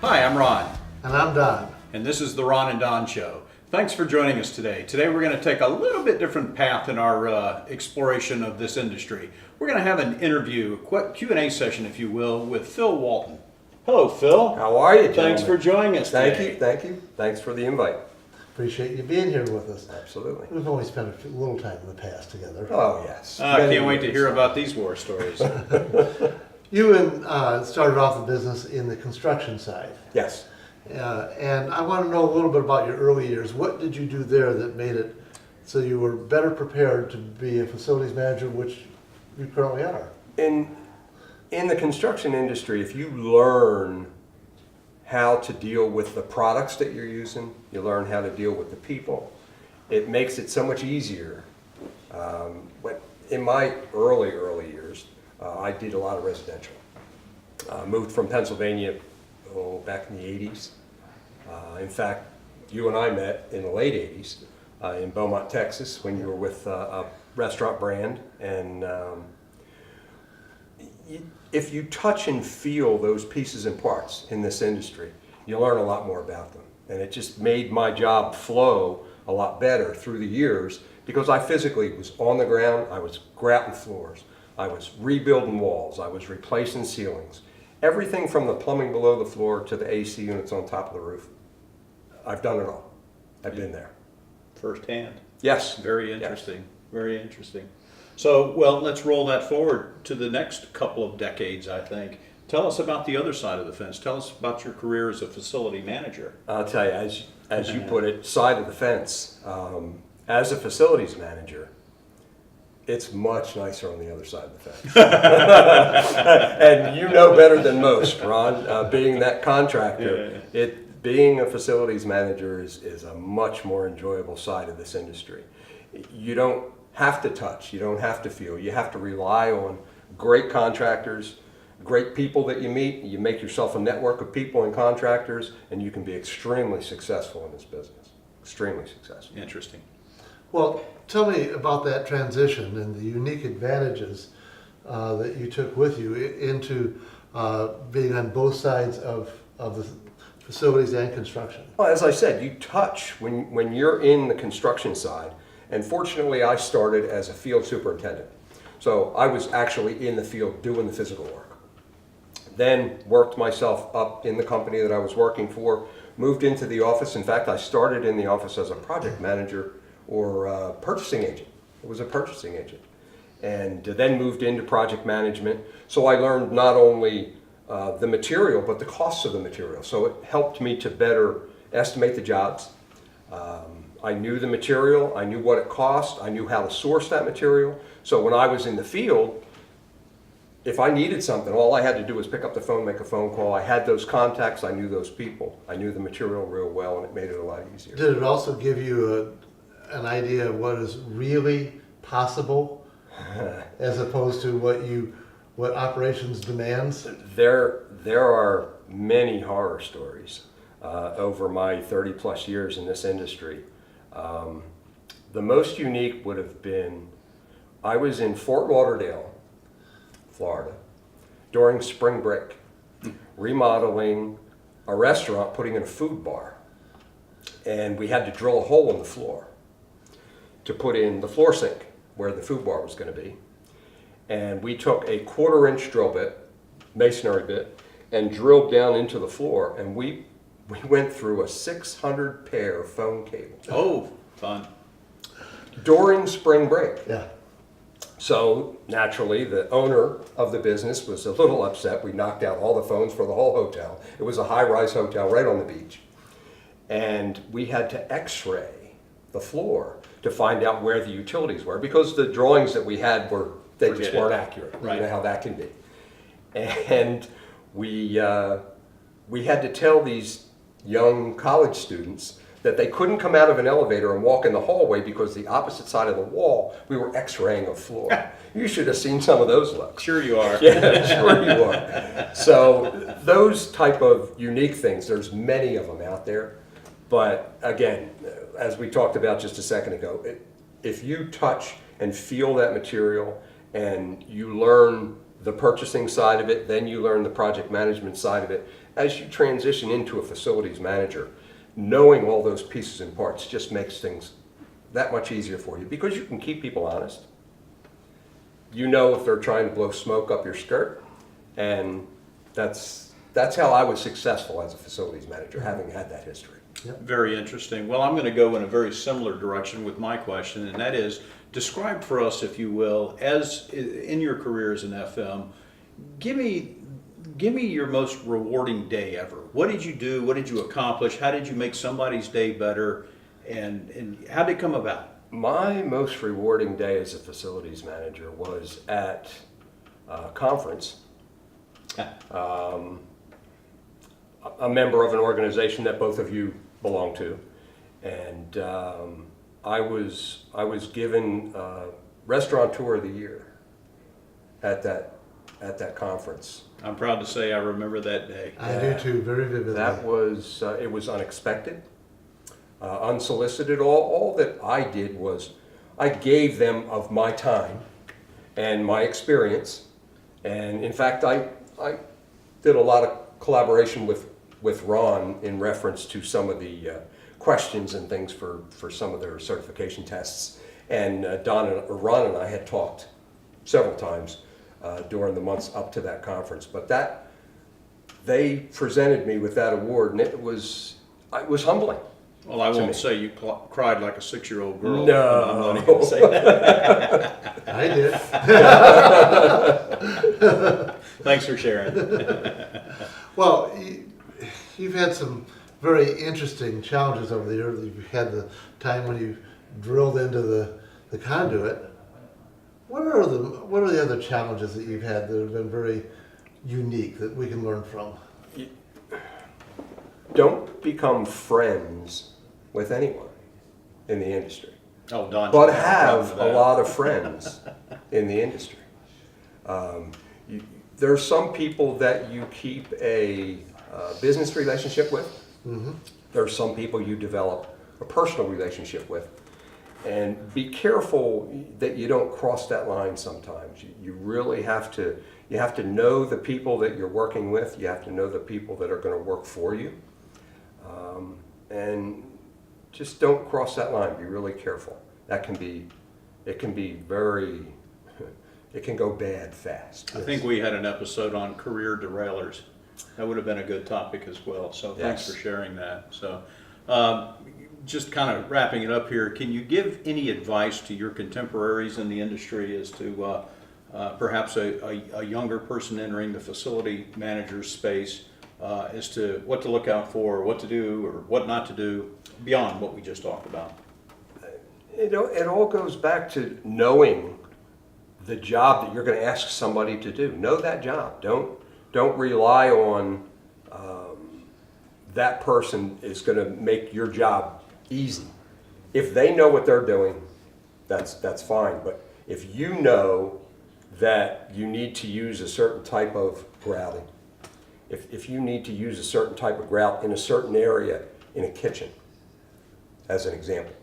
Hi, I'm Ron, And I'm Don. and this is the Ron and Don Show. Thanks for joining us today. Today we're going to take a little bit different path in our exploration of this industry. We're going to have an interview, a Q&A session, if you will, with Phil Walton. Hello, Phil. How are you, gentlemen? Thanks for joining us today. Thank you. Thanks for the invite. Appreciate you being here with us. Absolutely. We've only spent a little time in the past together. Oh, yes. I can't wait to hear about these war stories. You started off the business in the construction side. Yes. And I want to know a little bit about your early years. What did you do there that made it so you were better prepared to be a facilities manager, which you currently are? In the construction industry, if you learn how to deal with the products that you're using, you learn how to deal with the people, it makes it so much easier. In my early years, I did a lot of residential. Moved from Pennsylvania back in the 80s. In fact, you and I met in the late 80s in Beaumont, Texas, when you were with a restaurant brand. And if you touch and feel those pieces and parts in this industry, you learn a lot more about them. And it just made my job flow a lot better through the years because I physically was on the ground, I was grouting floors, I was rebuilding walls, I was replacing ceilings. Everything from the plumbing below the floor to the AC units on top of the roof. I've done it all. I've been there. Firsthand. Yes. Very interesting. Very interesting. So, well, let's roll that forward to the next couple of decades, I think. Tell us about the other side of the fence. Tell us about your career as a facility manager. I'll tell you, as you put it, side of the fence. As a facilities manager, it's much nicer on the other side of the fence. And you know better than most, Ron, being that contractor, being a facilities manager is a much more enjoyable side of this industry. You don't have to touch, you don't have to feel, you have to rely on great contractors, great people that you meet. You make yourself a network of people and contractors, and you can be extremely successful in this business. Extremely successful. Interesting. Well, tell me about that transition and the unique advantages that you took with you into being on both sides of the facilities and construction. Well, as I said, you touch when you're in the construction side, and fortunately I started as a field superintendent. So I was actually in the field doing the physical work. Then worked myself up in the company that I was working for, moved into the office. In fact, I started in the office as a project manager or purchasing agent. It was a purchasing agent. And then moved into project management. So I learned not only the material, but the costs of the material. So it helped me to better estimate the jobs. I knew the material, I knew what it cost, I knew how to source that material. So when I was in the field, if I needed something, all I had to do was pick up the phone, make a phone call. I had those contacts, I knew those people. I knew the material real well, and it made it a lot easier. Did it also give you an idea of what is really possible as opposed to what operations demands? There are many horror stories over my 30 plus years in this industry. The most unique would have been, I was in Fort Lauderdale, Florida, during spring break, remodeling a restaurant, putting in a food bar. And we had to drill a hole in the floor to put in the floor sink where the food bar was going to be. And we took a 1/4-inch drill bit, masonry bit, and drilled down into the floor, and we went through a 600 pair phone cable. Oh, fun. During spring break. Yeah. So naturally, the owner of the business was a little upset. We knocked out all the phones for the whole hotel. It was a high-rise hotel right on the beach. And we had to x-ray the floor to find out where the utilities were, because the drawings that we had just weren't accurate. Right. You know how that can be. And we had to tell these young college students that they couldn't come out of an elevator and walk in the hallway because the opposite side of the wall, we were x-raying a floor. You should have seen some of those looks. Sure you are. Yeah, sure you are. So those type of unique things, there's many of them out there. But again, as we talked about just a second ago, if you touch and feel that material and you learn the purchasing side of it, then you learn the project management side of it. As you transition into a facilities manager, knowing all those pieces and parts just makes things that much easier for you because you can keep people honest. You know if they're trying to blow smoke up your skirt, and that's how I was successful as a facilities manager, having had that history. Very interesting. Well, I'm going to go in a very similar direction with my question, and that is, describe for us, if you will, as in your career as an FM, give me your most rewarding day ever. What did you do? What did you accomplish? How did you make somebody's day better? And how did it come about? My most rewarding day as a facilities manager was at a conference. A member of an organization that both of you belong to, and I was given Restaurateur of the Year at that conference. I'm proud to say I remember that day. I do too, very vividly. That was it was unexpected, unsolicited. All that I did was I gave them of my time and my experience, and in fact I did a lot of collaboration with Ron in reference to some of the questions and things for some of their certification tests. And Ron and I had talked several times during the months up to that conference. But they presented me with that award, and it was humbling. Well, I won't say you cried like a 6-year-old girl. No. I'm not even going to say that. I did. Thanks for sharing. Well, you've had some very interesting challenges over the years. You've had the time when you drilled into the conduit. What are the other challenges that you've had that have been very unique that we can learn from? Don't become friends with anyone in the industry, Oh, Don. but have a lot of friends in the industry. There are some people that you keep a business relationship with. Mm-hmm. There are some people you develop a personal relationship with. And be careful that you don't cross that line sometimes. You really have to know the people that you're working with. You have to know the people that are going to work for you. And just don't cross that line. Be really careful. It can go bad fast. I think we had an episode on career derailers. That would have been a good topic as well. So thanks Yes. for sharing that. So just kind of wrapping it up here, can you give any advice to your contemporaries in the industry as to perhaps a younger person entering the facility manager space as to what to look out for, what to do, or what not to do beyond what we just talked about? It all goes back to knowing the job that you're going to ask somebody to do. Know that job. Don't rely on that person is going to make your job easy. If they know what they're doing, that's fine. But if you know that you need to use a certain type of grouting, if you need to use a certain type of grout in a certain area in a kitchen, as an example,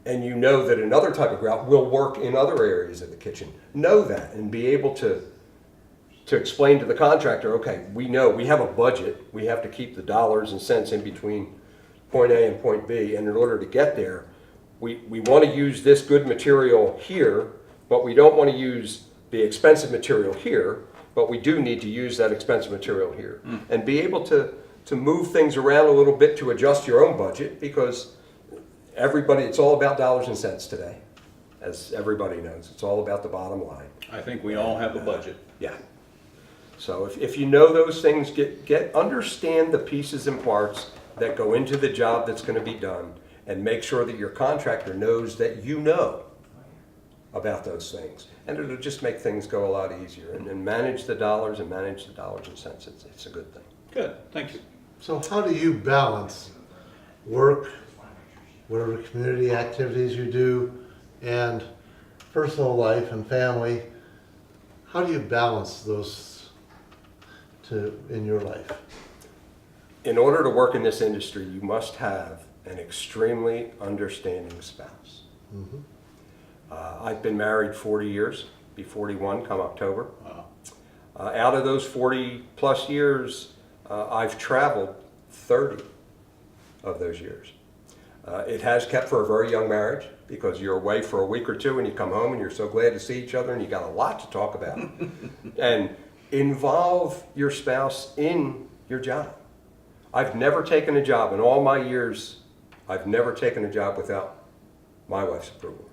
and you know that another type of grout will work in other areas of the kitchen, know that and be able to explain to the contractor, okay, we know we have a budget, we have to keep the dollars and cents in between point A and point B, and in order to get there, we want to use this good material here, but we don't want to use the expensive material here, but we do need to use that expensive material here. And be able to move things around a little bit to adjust your own budget, because it's all about dollars and cents today, as everybody knows. It's all about the bottom line. I think we all have a budget. Yeah. So if you know those things, understand the pieces and parts that go into the job that's going to be done, and make sure that your contractor knows that you know about those things. And it'll just make things go a lot easier. And manage the dollars and cents. It's a good thing. Good, thank you. So how do you balance work, whatever community activities you do, and personal life and family? How do you balance those in your life? In order to work in this industry, you must have an extremely understanding spouse. Mm-hmm. I've been married 40 years, be 41 come October. Wow. Out of those 40 plus years, I've traveled 30 of those years. It has kept for a very young marriage because you're away for a week or two and you come home and you're so glad to see each other and you got a lot to talk about. And involve your spouse in your job. I've never taken a job in all my years, I've never taken a job without my wife's approval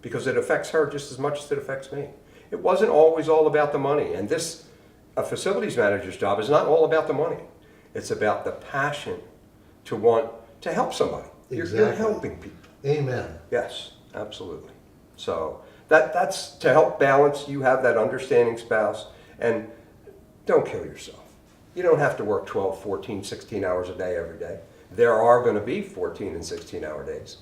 because it affects her just as much as it affects me. It wasn't always all about the money, and a facilities manager's job is not all about the money. It's about the passion to want to help somebody. You're Exactly. helping people. Amen. Yes, absolutely. So that's to help balance. You have that understanding spouse, and don't kill yourself. You don't have to work 12, 14, 16 hours a day every day. There are going to be 14 and 16-hour days.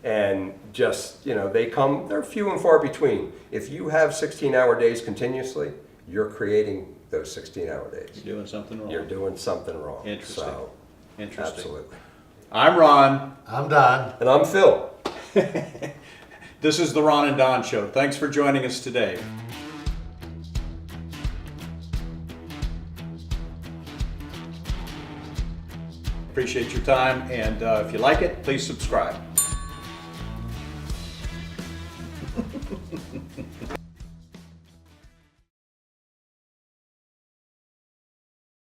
And just, they're few and far between. If you have 16-hour days continuously, you're creating those 16-hour days. You're doing something wrong. You're doing something wrong. Interesting. So, Interesting. absolutely. I'm Ron. I'm Don. And I'm Phil. This is the Ron and Don Show. Thanks for joining us today. Appreciate your time, and if you like it, please subscribe.